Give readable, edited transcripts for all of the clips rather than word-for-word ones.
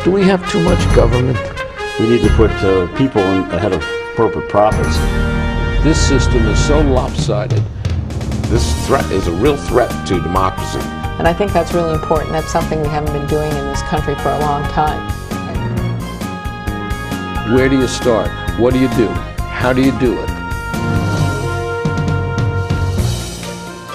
Do we have too much government? We need to put people ahead of corporate profits. This system is so lopsided. This threat is a real threat to democracy. And I think that's really important. That's something we haven't been doing in this country for a long time. Where do you start? What do you do? How do you do it?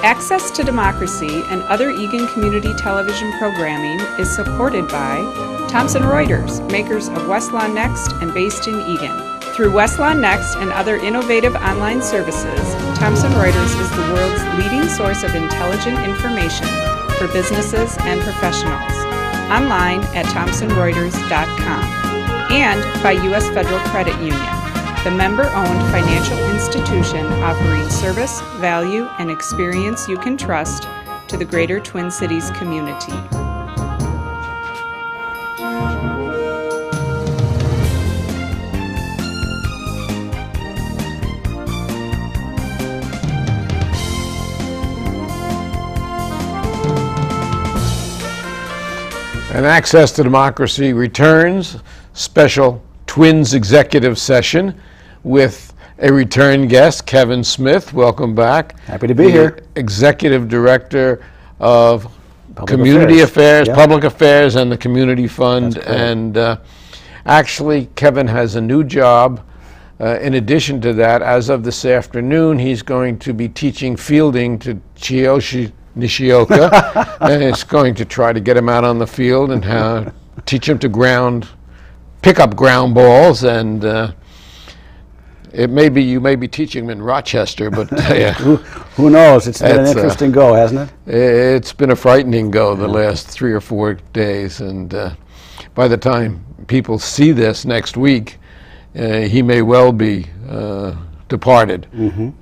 Access to Democracy and other Eagan community television programming is supported by Thomson Reuters, makers of Westlawn Next and based in Eagan. Through Westlawn Next and other innovative online services, Thomson Reuters is the world's leading source of intelligent information for businesses and professionals. Online at thomsonreuters.com. And by U.S. Federal Credit Union, the member-owned financial institution offering service, value, and experience you can trust to the greater Twin Cities community. And Access to Democracy returns, special Twins executive session with a return guest, Kevin Smith. Welcome back. Happy to be here. Executive Director of Community Affairs, yeah. Public Affairs, and the Community Fund. And actually, Kevin has a new job. In addition to that, as of this afternoon, he's going to be teaching fielding to Chiyoshi Nishioka, and it's going to try to get him out on the field and teach him to pick up ground balls, and it may be you may be teaching him in Rochester, but who knows? It's been an interesting go, hasn't it? It's been a frightening go the last 3 or 4 days, and by the time people see this next week, he may well be departed.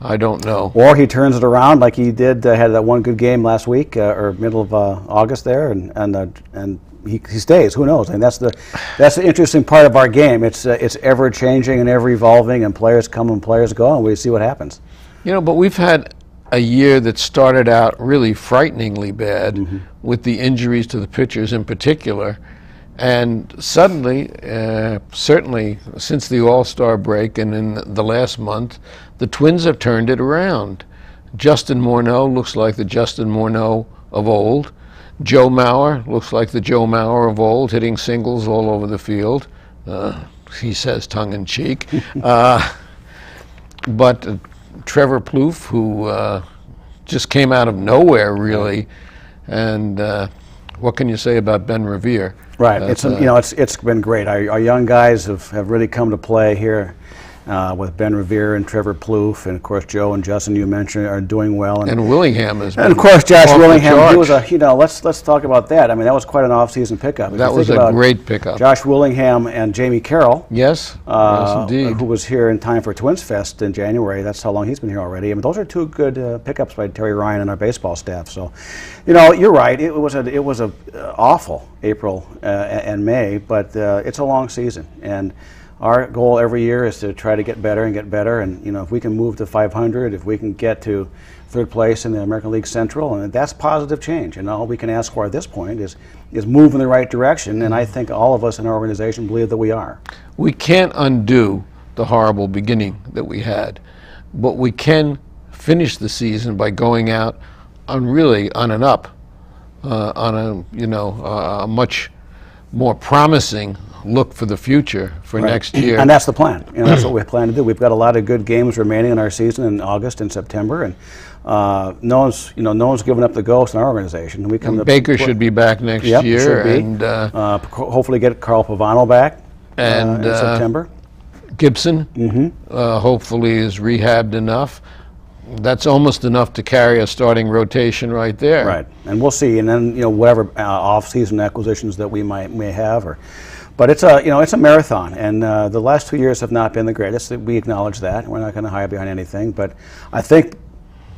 I don't know. Or he turns it around like he did, had that one good game last week, or middle of August there, and he stays. Who knows? And that's the interesting part of our game. It's ever changing and ever evolving, and players come and players go, and we see what happens. You know, but we've had a year that started out really frighteningly bad with the injuries to the pitchers in particular. And suddenly, certainly since the All-Star break and in the last month, the Twins have turned it around. Justin Morneau looks like the Justin Morneau of old. Joe Mauer looks like the Joe Mauer of old, hitting singles all over the field. He says tongue-in-cheek. But Trevor Plouffe, who just came out of nowhere, really, and what can you say about Ben Revere? Right. It's been great. Our young guys have really come to play here with Ben Revere and Trevor Plouffe, and of course Joe and Justin, you mentioned, are doing well. And Willingham has been. And of course Josh Willingham. He was let's talk about that. I mean, that was quite an off-season pickup. That was a great pickup. Josh Willingham and Jamie Carroll. Yes. Yes, indeed. Who was here in time for Twins Fest in January. That's how long he's been here already. I mean, those are two good pickups by Terry Ryan and our baseball staff. So, you're right. It was a awful April and May, but it's a long season, and our goal every year is to try to get better and get better. And if we can move to 500, if we can get to third place in the American League Central, and that's positive change. And all we can ask for at this point is move in the right direction. And I think all of us in our organization believe that we are. We can't undo the horrible beginning that we had, but we can finish the season by going out on an up, on a much more promising look for the future for next year. And that's the plan. That's what we plan to do. We've got a lot of good games remaining in our season in August and September, and no one's given up the ghost in our organization. Baker should be back next year, should be. And hopefully get Carl Pavano back in September. Gibson hopefully is rehabbed enough. That's almost enough to carry a starting rotation right there. Right, and we'll see. And then whatever off-season acquisitions that we may have, but it's a marathon, and the last 2 years have not been the greatest. We acknowledge that. We're not going to hide behind anything. But I think,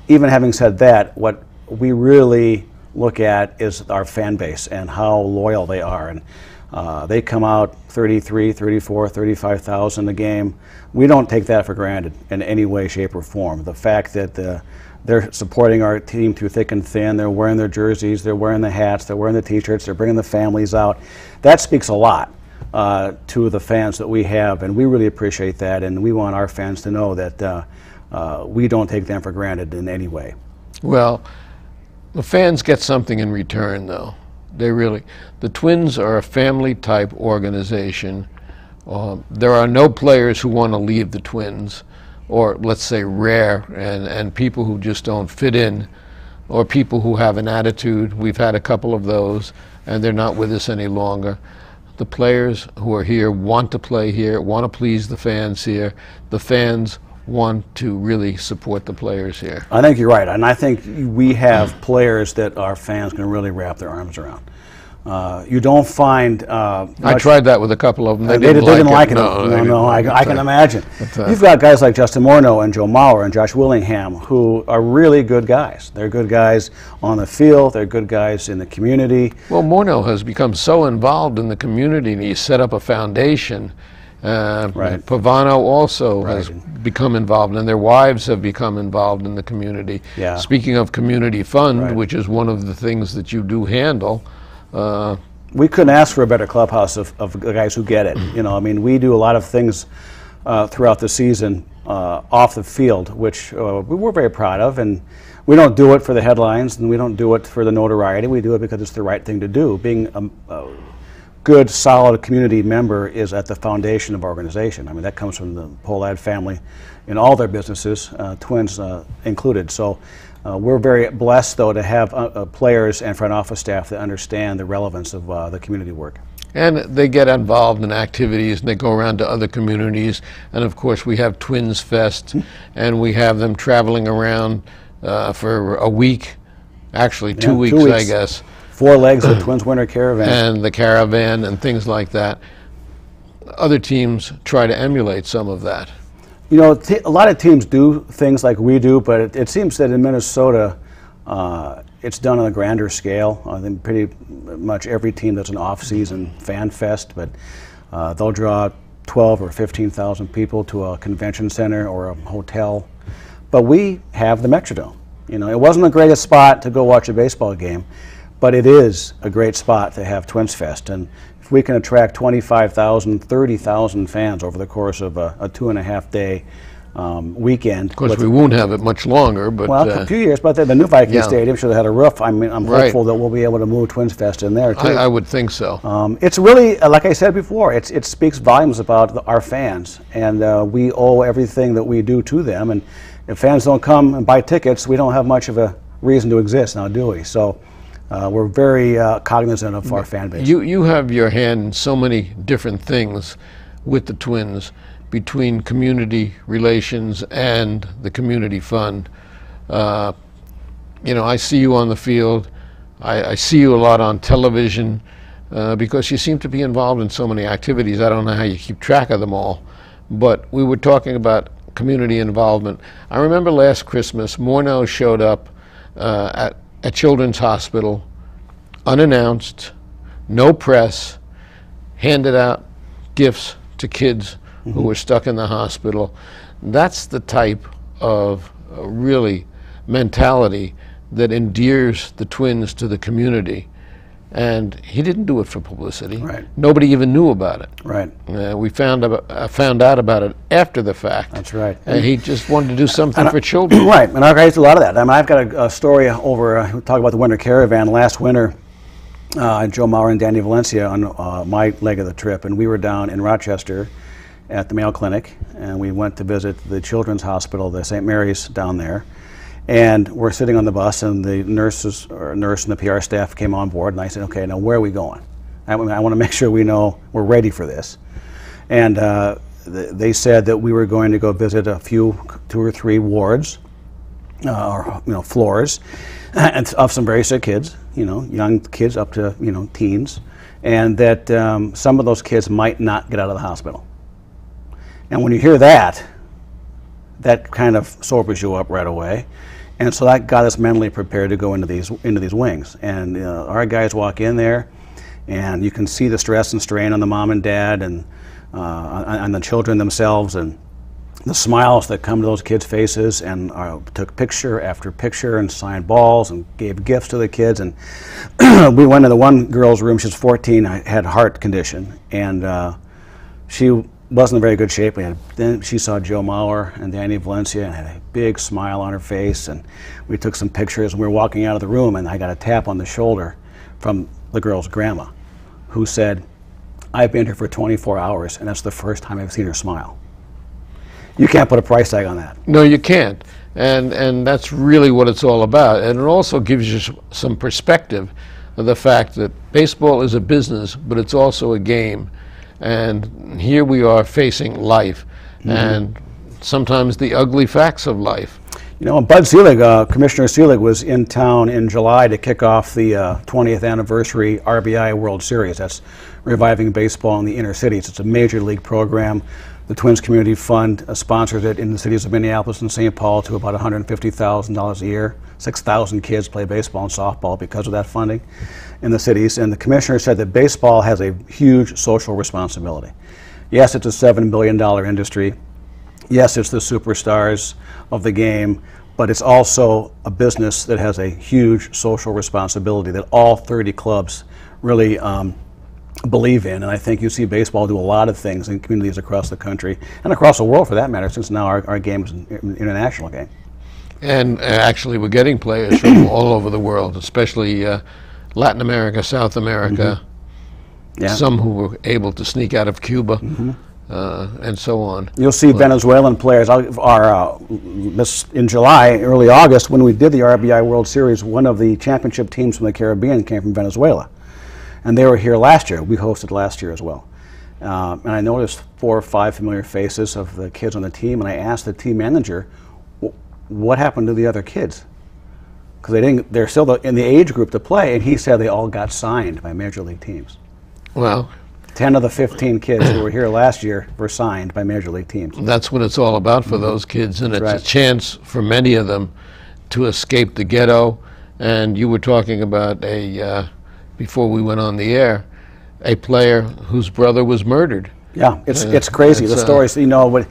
even having said that, what we really look at is our fan base and how loyal they are. And they come out 33, 34, 35,000 a game. We don't take that for granted in any way, shape, or form. The fact that they're supporting our team through thick and thin. They're wearing their jerseys, they're wearing the hats, they're wearing the t-shirts, they're bringing the families out. That speaks a lot to the fans that we have, and we really appreciate that, and we want our fans to know that we don't take them for granted in any way. Well, the fans get something in return, though. They really. The Twins are a family-type organization. There are no players who want to leave the Twins, or let's say rare, and people who just don't fit in, or people who have an attitude. We've had a couple of those, and they're not with us any longer. The players who are here want to play here, want to please the fans here. The fans want to really support the players here. I think you're right, and I think we have players that our fans can really wrap their arms around. You don't find. I tried that with a couple of them. They didn't like it. No, I can imagine. You've got guys like Justin Morneau and Joe Mauer and Josh Willingham who are really good guys. They're good guys on the field. They're good guys in the community. Well, Morneau has become so involved in the community, and he set up a foundation. Right. Pavano also has become involved, and their wives have become involved in the community. Yeah. Speaking of community fund, which is one of the things that you do handle. We couldn't ask for a better clubhouse of guys who get it. You know, I mean, we do a lot of things throughout the season off the field, which we're very proud of, and we don't do it for the headlines, and we don't do it for the notoriety. We do it because it's the right thing to do. Being a good, solid community member is at the foundation of our organization. I mean, that comes from the Pohlad family in all their businesses, Twins included. So. We're very blessed, though, to have players and front office staff that understand the relevance of the community work. And they get involved in activities, and they go around to other communities. And, of course, we have Twins Fest, and we have them traveling around for a week, actually 2 weeks, I guess. 4 legs of the Twins Winter Caravan. And the caravan and things like that. Other teams try to emulate some of that. You know, a lot of teams do things like we do, but it seems that in Minnesota, it's done on a grander scale. I think pretty much every team does an off-season fan fest, but they'll draw 12 or 15,000 people to a convention center or a hotel. But we have the Metrodome. You know, it wasn't the greatest spot to go watch a baseball game, but it is a great spot to have Twins Fest. And if we can attract 25,000, 30,000 fans over the course of a 2.5-day weekend. Of course, we won't have it much longer, but well, a few years. But the new Viking Stadium should have had a roof. I mean, I'm hopeful that we'll be able to move Twins Fest in there too. I would think so. It's really, like I said before, it speaks volumes about our fans, and we owe everything that we do to them. And if fans don't come and buy tickets, we don't have much of a reason to exist now, do we? So. We're very cognizant of our fan base. You have your hand in so many different things with the Twins, between community relations and the community fund. You know, I see you on the field. I see you a lot on television because you seem to be involved in so many activities. I don't know how you keep track of them all, but we were talking about community involvement. I remember last Christmas, Morneau showed up at Children's Hospital, unannounced, no press, handed out gifts to kids who were stuck in the hospital. That's the type of really mentality that endears the Twins to the community. And he didn't do it for publicity. Right. Nobody even knew about it. Right. We found out about it after the fact. That's right. And he just wanted to do something for children. Right, and our guys do a lot of that. I mean, I've got a story over, we talk about the Winter Caravan. Last winter, Joe Mauer and Danny Valencia on my leg of the trip, and we were down in Rochester at the Mayo Clinic, and we went to visit the Children's Hospital, the St. Mary's down there. And we're sitting on the bus, and the nurse and the PR staff came on board, and I said, okay, now where are we going? I want to make sure we know we're ready for this. And they said that we were going to go visit a few, 2 or 3 wards, or floors, of some very sick kids, young kids up to teens, and that some of those kids might not get out of the hospital. And when you hear that, that kind of sobers you up right away. And so that got us mentally prepared to go into these wings. And our guys walk in there, and you can see the stress and strain on the mom and dad and on the children themselves. And the smiles that come to those kids' faces, and took picture after picture and signed balls and gave gifts to the kids. And we went to the one girl's room. She was 14, had heart condition, and she wasn't in very good shape. Then she saw Joe Mauer and Danny Valencia and had a big smile on her face, and we took some pictures, and we were walking out of the room, and I got a tap on the shoulder from the girl's grandma, who said, "I've been here for 24 hours, and that's the first time I've seen her smile." You can't put a price tag on that. No, you can't. And that's really what it's all about. And it also gives you some perspective of the fact that baseball is a business, but it's also a game. And here we are facing life, and sometimes the ugly facts of life. You know, Bud Selig, Commissioner Selig, was in town in July to kick off the 20th anniversary RBI World Series. That's reviving baseball in the inner cities. It's a major league program. The Twins Community Fund sponsors it in the cities of Minneapolis and St. Paul to about $150,000 a year. 6,000 kids play baseball and softball because of that funding in the cities. And the commissioner said that baseball has a huge social responsibility. Yes, it's a $7 billion industry. Yes, it's the superstars of the game, but it's also a business that has a huge social responsibility that all 30 clubs really believe in. And I think you see baseball do a lot of things in communities across the country and across the world for that matter, since now our game is an international game. And actually we're getting players from all over the world, especially Latin America, South America, some who were able to sneak out of Cuba. And so on. You'll see Venezuelan players. In July, early August, when we did the RBI World Series, one of the championship teams from the Caribbean came from Venezuela. And they were here last year. We hosted last year as well. And I noticed 4 or 5 familiar faces of the kids on the team, and I asked the team manager, what happened to the other kids? Because they're still in the age group to play, and he said they all got signed by major league teams. Well, 10 of the 15 kids who were here last year were signed by major league teams. That's what it's all about for those kids, and it's a chance for many of them to escape the ghetto. And you were talking about before we went on the air, a player whose brother was murdered. Yeah, it's crazy. The stories, you know,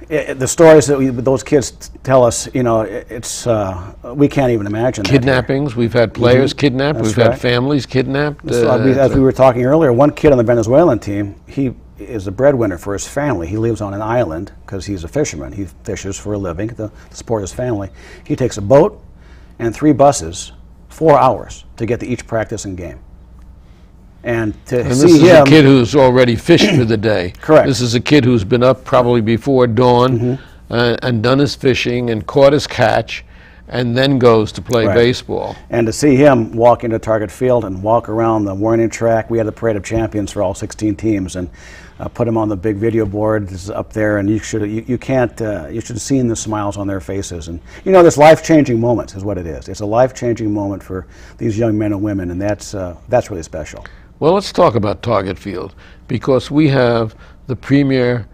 the stories that those kids tell us, you know, we can't even imagine. Kidnappings. We've had players kidnapped. We've had families kidnapped. As we were talking earlier, one kid on the Venezuelan team, he is the breadwinner for his family. He lives on an island because he's a fisherman. He fishes for a living to support his family. He takes a boat and 3 buses, 4 hours to get to each practice and game. And this is a kid who's already fished for the day. Correct. This is a kid who's been up probably before dawn and done his fishing and caught his catch, and then goes to play baseball. And to see him walk into Target Field and walk around the warning track, we had the Parade of Champions for all 16 teams, and put him on the big video board. This is up there, and you should have seen the smiles on their faces. And you know, this life-changing moment is what it is. It's a life-changing moment for these young men and women, and that's really special. Well, let's talk about Target Field, because we have the premier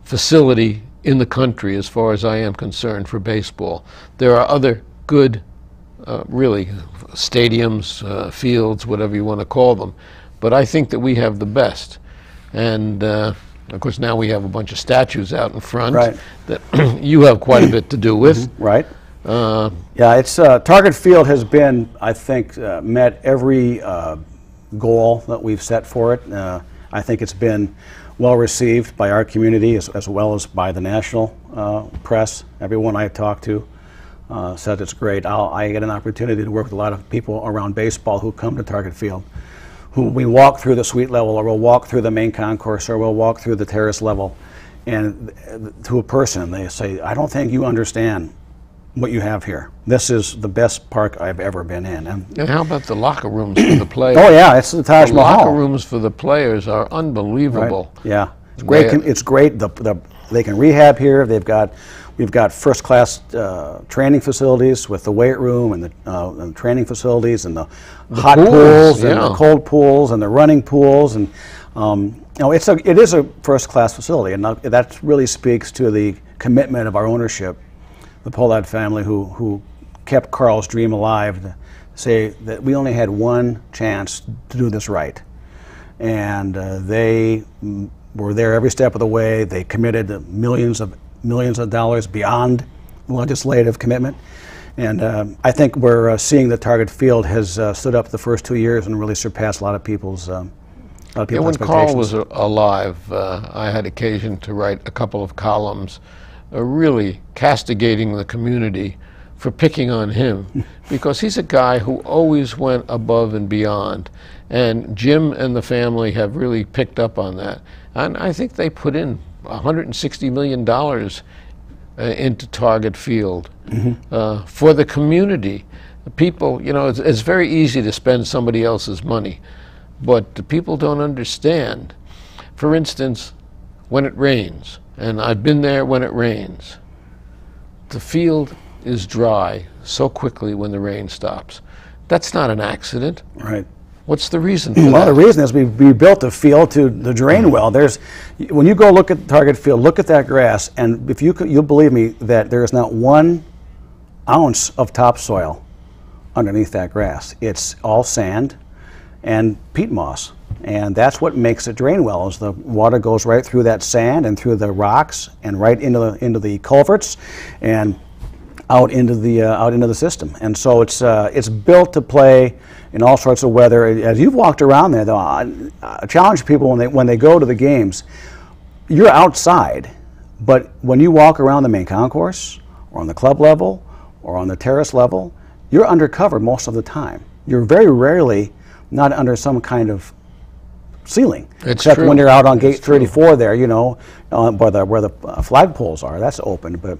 facility in the country as far as I am concerned for baseball. There are other good, really, stadiums, fields, whatever you want to call them, but I think that we have the best. And of course now we have a bunch of statues out in front that you have quite a bit to do with. Right. Yeah, it's Target Field has been, I think, met every goal that we've set for it. I think it's been well received by our community as well as by the national press. Everyone I've talked to said it's great. I get an opportunity to work with a lot of people around baseball who come to Target Field, who we walk through the suite level, or we'll walk through the main concourse, or we'll walk through the terrace level, and to a person they say, "I don't think you understand what you have here. This is the best park I've ever been in." And how about the locker rooms for the players? Oh yeah, it's the Taj Mahal. The locker rooms for the players are unbelievable. Right. Yeah, it's great. It's great. They can rehab here. We've got first-class training facilities with the weight room and the training facilities and the hot pools and the cold pools and the running pools, and you know, it is a first-class facility, and that really speaks to the commitment of our ownership, the Pollard family, who kept Carl's dream alive, to say that we only had one chance to do this right. And they were there every step of the way. They committed millions of millions of dollars beyond legislative commitment. And I think we're seeing that Target Field has stood up the first 2 years and really surpassed a lot of people's When Carl was alive, I had occasion to write a couple of columns really castigating the community for picking on him because he's a guy who always went above and beyond. And Jim and the family have really picked up on that. And I think they put in $160 million into Target Field for the community. People, you know, it's very easy to spend somebody else's money, but the people don't understand. For instance, when it rains, and I've been there when it rains, the field is dry so quickly when the rain stops. That's not an accident. Right. What's the reason for that? Well, the reason is we built a field to the drain well. When you go look at Target Field, look at that grass, and if you'll believe me that there is not 1 ounce of topsoil underneath that grass. It's all sand and peat moss, and that's what makes it drain well. Is the water goes right through that sand and through the rocks and right into the culverts and out into the system. And so it's built to play in all sorts of weather. As you've walked around there, though, I challenge people when they go to the games. You're outside, but when you walk around the main concourse or on the club level or on the terrace level, you're undercover most of the time. You're very rarely not under some kind of ceiling, except when you're out on gate 34 there, you know, where the flagpoles are. That's open, but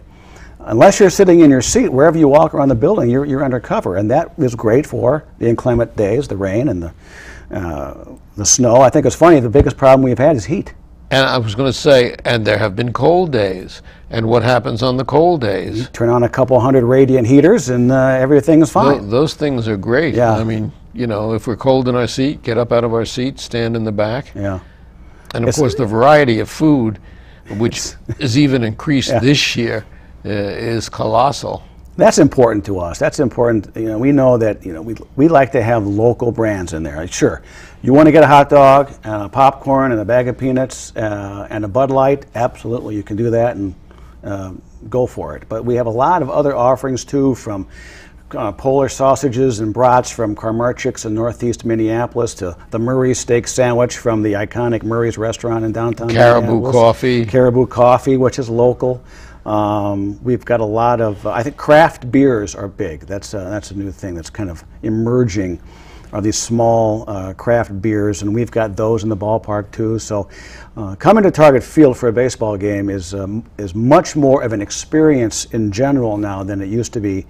unless you're sitting in your seat, wherever you walk around the building, you're undercover, and that is great for the inclement days, the rain and the snow. I think it's funny, the biggest problem we've had is heat. And I was going to say, and there have been cold days. And what happens on the cold days? You turn on a couple hundred radiant heaters and everything's fine. Those things are great. Yeah. I mean, you know, if we're cold in our seat, get up out of our seat, stand in the back. Yeah. And of course, the variety of food, which is even increased this year, is colossal. That's important to us. That's important. You know, we know that, you know, we like to have local brands in there. Sure, you want to get a hot dog and a popcorn and a bag of peanuts and a Bud Light, absolutely, you can do that and go for it. But we have a lot of other offerings too, from Polar sausages and brats from Karmarchik's in northeast Minneapolis to the Murray's steak sandwich from the iconic Murray's restaurant in downtown Caribou Coffee. Caribou Coffee, which is local. We've got a lot of, I think craft beers are big. That's a new thing that's kind of emerging, are these small craft beers, and we've got those in the ballpark too. So coming to Target Field for a baseball game is much more of an experience in general now than it used to be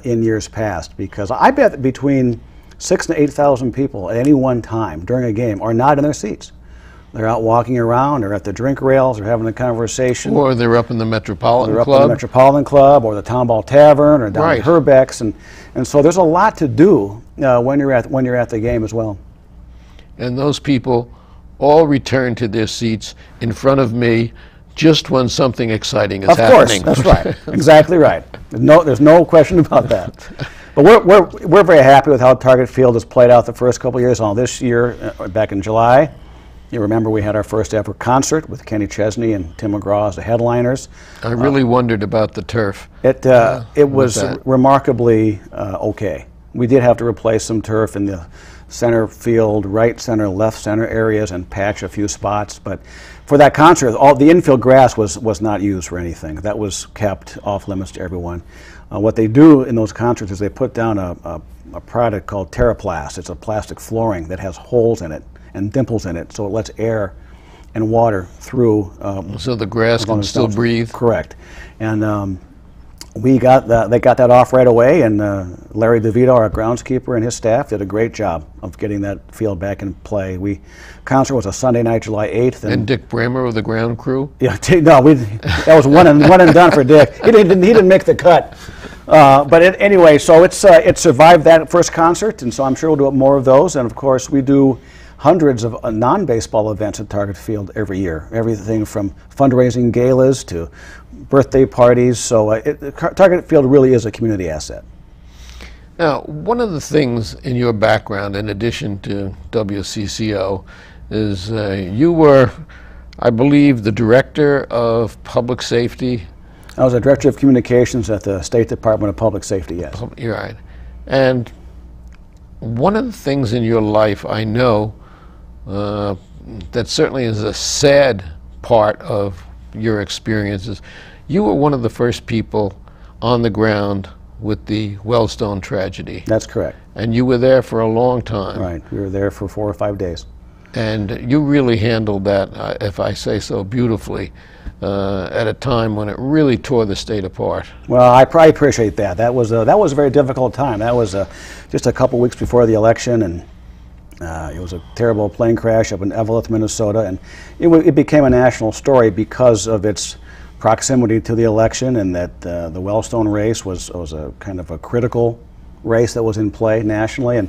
in years past, because I bet that between 6,000 to 8,000 people at any one time during a game are not in their seats. They're out walking around, or at the drink rails, or having a conversation. Or they're up in the Metropolitan Club. Up in the Metropolitan Club, or the Town Ball Tavern, or down at Herbeck's, and so there's a lot to do when you're at the game as well. And those people all return to their seats in front of me just when something exciting is happening. Of course, that's right. Exactly right. There's no question about that. But we're very happy with how Target Field has played out the first couple of years. This year, back in July, you remember we had our first ever concert with Kenny Chesney and Tim McGraw as the headliners. I really wondered about the turf. It was remarkably okay. We did have to replace some turf in the center field, right center, left center areas, and patch a few spots. But for that concert, all the infield grass was not used for anything. That was kept off limits to everyone. What they do in those concerts is they put down a product called Terraplast. It's a plastic flooring that has holes in it and dimples in it, so it lets air and water through. So the grass can still breathe? Correct. And they got that off right away, and Larry DeVito, our groundskeeper, and his staff did a great job of getting that field back in play. Concert was a Sunday night, July 8th. And Dick Bramer of the ground crew? Yeah, that was one and done for Dick. He didn't make the cut. But anyway, so it survived that first concert, and so I'm sure we'll do more of those. And of course, we do hundreds of non-baseball events at Target Field every year. Everything from fundraising galas to birthday parties. So Target Field really is a community asset. Now, one of the things in your background, in addition to WCCO, is you were I believe, the director of public safety. I was a director of communications at the State Department of Public Safety, yes. You're right. And one of the things in your life I know that certainly is a sad part of your experiences, you were one of the first people on the ground with the Wellstone tragedy. That's correct. And you were there for a long time. Right. We were there for 4 or 5 days. And you really handled that, if I say so, beautifully, at a time when it really tore the state apart. Well, I probably appreciate that. That was a very difficult time. That was just a couple weeks before the election, and it was a terrible plane crash up in Eveleth, Minnesota, and it became a national story because of its proximity to the election, and that the Wellstone race was a kind of a critical race that was in play nationally, and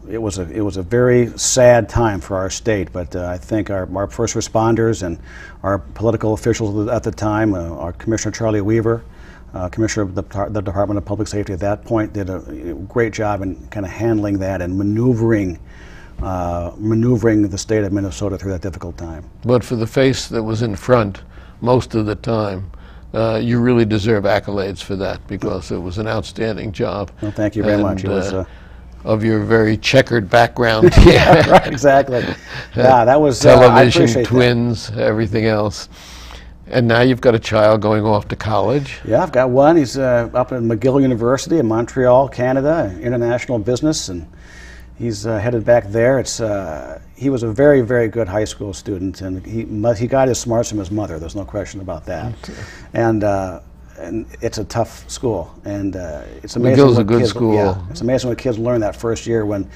it was a very sad time for our state. But I think our first responders and our political officials at the time, our Commissioner Charlie Weaver, Commissioner of the Department of Public Safety at that point, did a great job in kind of handling that and maneuvering the state of Minnesota through that difficult time. But for the face that was in front most of the time, you really deserve accolades for that, because it was an outstanding job. Well, thank you very much. It was, of your very checkered background. Yeah, right, exactly. Yeah, that was television, Twins, everything else. And now you've got a child going off to college. Yeah, I've got one. He's up at McGill University in Montreal, Canada, international business, and he's headed back there. He was a very, very good high school student, and he got his smarts from his mother. There's no question about that. And it's a tough school, and it's amazing. McGill's a good school. Yeah, it's amazing what kids learn that first year when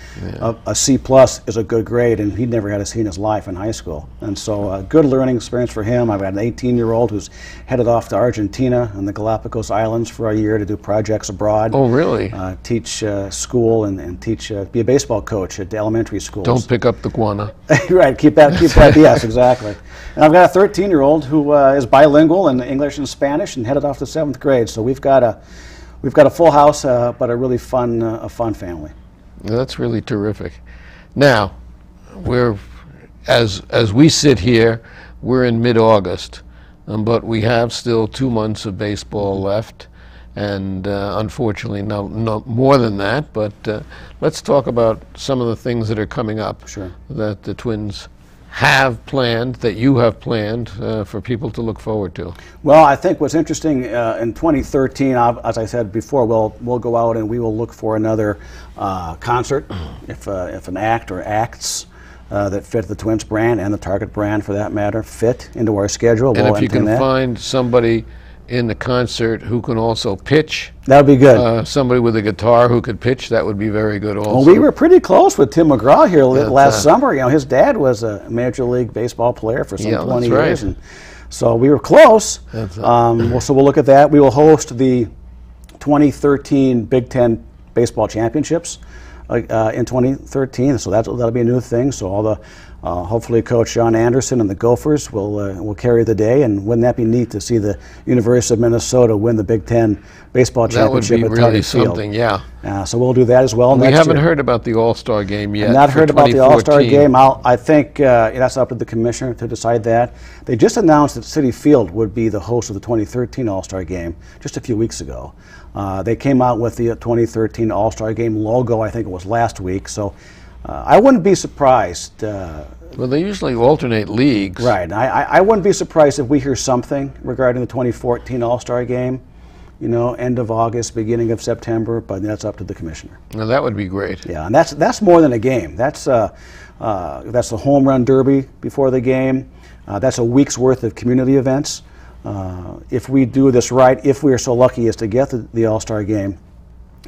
a C+ is a good grade, and he never had a C in his life in high school. And so a good learning experience for him. I've got an 18-year-old who's headed off to Argentina and the Galapagos Islands for a year to do projects abroad. Oh, really? Teach school and teach, be a baseball coach at the elementary schools. Don't pick up the guana. Right, keep that, yes, exactly. And I've got a 13-year-old who is bilingual in English and Spanish and headed off to 7th grade. So we've got a full house, but a really fun family. That's really terrific. Now, as we sit here, we're in mid-August, but we have still 2 months of baseball left, and unfortunately no more than that. But let's talk about some of the things that are coming up. Sure. That the Twins have planned, that you have planned for people to look forward to? Well, I think what's interesting in 2013, as I said before, we'll go out and we will look for another concert, if an act or acts that fit the Twins brand and the Target brand, for that matter, fit into our schedule. And if you can find somebody in the concert who can also pitch, that would be good. Somebody with a guitar who could pitch, that would be very good also. Well, we were pretty close with Tim McGraw here last summer. You know, his dad was a Major League Baseball player for some 20 years, and so we were close. So we'll look at that. We will host the 2013 Big Ten Baseball Championships in 2013, so that'll be a new thing. So all the hopefully Coach John Anderson and the Gophers will carry the day, and wouldn't that be neat to see the University of Minnesota win the Big Ten Baseball Championship at Target Field? That would be really something, yeah. So we'll do that as well. We haven't heard about the All-Star game yet. I've not heard about the All-Star game. I think that's up to the commissioner to decide that. They just announced that Citi Field would be the host of the 2013 All-Star game just a few weeks ago. They came out with the 2013 All-Star game logo, I think it was last week. So I wouldn't be surprised. Well, they usually alternate leagues. Right. I wouldn't be surprised if we hear something regarding the 2014 All-Star game, you know, end of August, beginning of September, but that's up to the commissioner. Now, that would be great. Yeah, and that's more than a game. That's the home run derby before the game. That's a week's worth of community events. If we do this right, if we are so lucky as to get the All-Star game,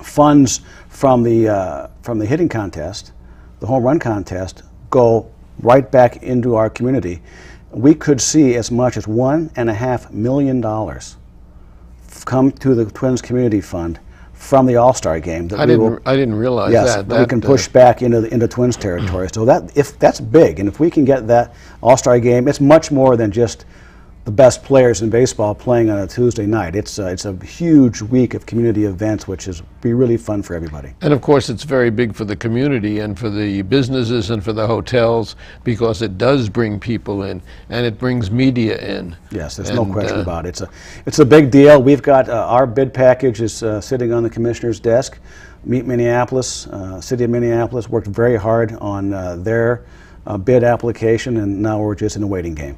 funds from the hitting contest, the home run contest, go right back into our community. We could see as much as $1.5 million come to the Twins Community Fund from the All-Star game. I didn't realize that. That we can push back into Twins territory. So if that's big, and if we can get that All-Star game, it's much more than just the best players in baseball playing on a Tuesday night. It's a huge week of community events, which is be really fun for everybody. And of course, it's very big for the community and for the businesses and for the hotels, because it does bring people in and it brings media in. Yes, there's no question about it. It's a big deal. We've got our bid package is sitting on the commissioner's desk. Meet Minneapolis, City of Minneapolis worked very hard on their bid application, and now we're just in a waiting game.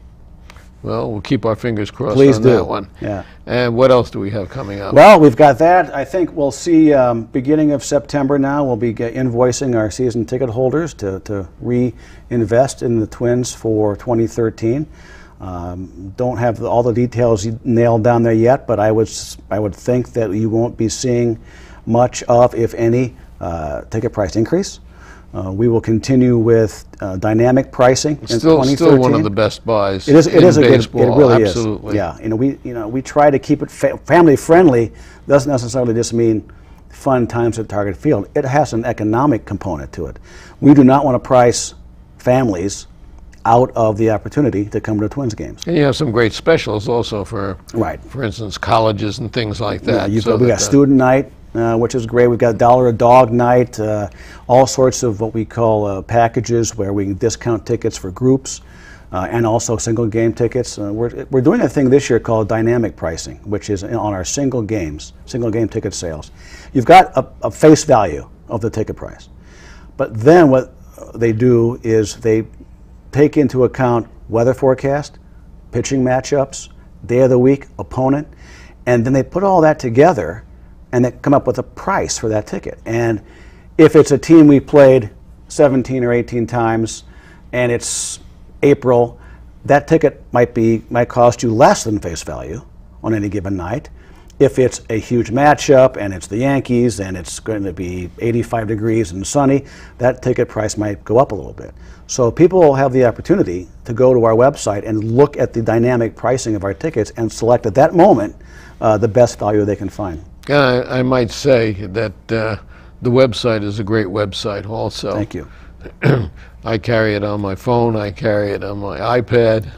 Well, we'll keep our fingers crossed Please do. that one. Yeah. And what else do we have coming up? Well, we've got that. I think we'll see beginning of September now, we'll be invoicing our season ticket holders to reinvest in the Twins for 2013. Don't have all the details nailed down there yet, but I would think that you won't be seeing much of, if any, ticket price increase. We will continue with dynamic pricing in 2013. Still one of the best buys. It is a baseball. good. It really Absolutely. is. Yeah. We try to keep it family friendly. Doesn't necessarily just mean fun times at Target Field. It has an economic component to it. We do not want to price families out of the opportunity to come to Twins games. And you have some great specials also for, Right. for instance, colleges and things like that. Yeah, we got student night, which is great. We've got $1 a dog night, all sorts of what we call packages where we can discount tickets for groups and also single game tickets. We're doing a thing this year called dynamic pricing, which is on our single game ticket sales. You've got a face value of the ticket price, but then what they do is they take into account weather forecast, pitching matchups, day of the week, opponent, and then they put all that together and they come up with a price for that ticket. And if it's a team we played 17 or 18 times and it's April, that ticket might cost you less than face value on any given night. If it's a huge matchup and it's the Yankees and it's going to be 85 degrees and sunny, that ticket price might go up a little bit. So people will have the opportunity to go to our website and look at the dynamic pricing of our tickets and select at that moment the best value they can find. I might say that the website is a great website also. Thank you. I carry it on my phone. I carry it on my iPad.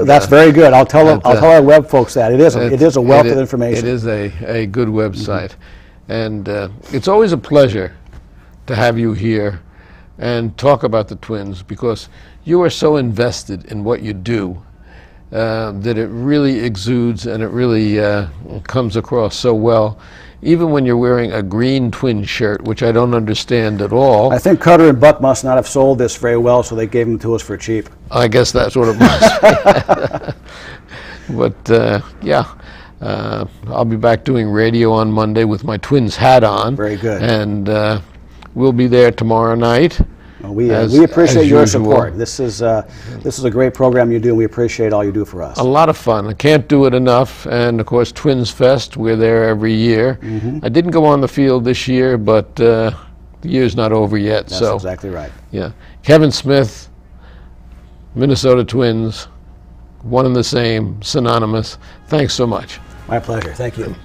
That's very good. I'll tell our web folks that it is a wealth of information. It is a good website, and it's always a pleasure to have you here and talk about the Twins, because you are so invested in what you do that it really exudes and it really comes across so well. Even when you're wearing a green Twin shirt, which I don't understand at all. I think Cutter and Buck must not have sold this very well, so they gave them to us for cheap. I guess that's what it must be. But yeah, I'll be back doing radio on Monday with my Twins hat on. Very good. And we'll be there tomorrow night. Well, we appreciate your support. This is a great program you do, and we appreciate all you do for us. A lot of fun. I can't do it enough. And of course, Twins Fest, we're there every year. I didn't go on the field this year, but the year's not over yet. That's so exactly right. Yeah, Kevin Smith, Minnesota Twins, one and the same, synonymous. Thanks so much. My pleasure. Thank you.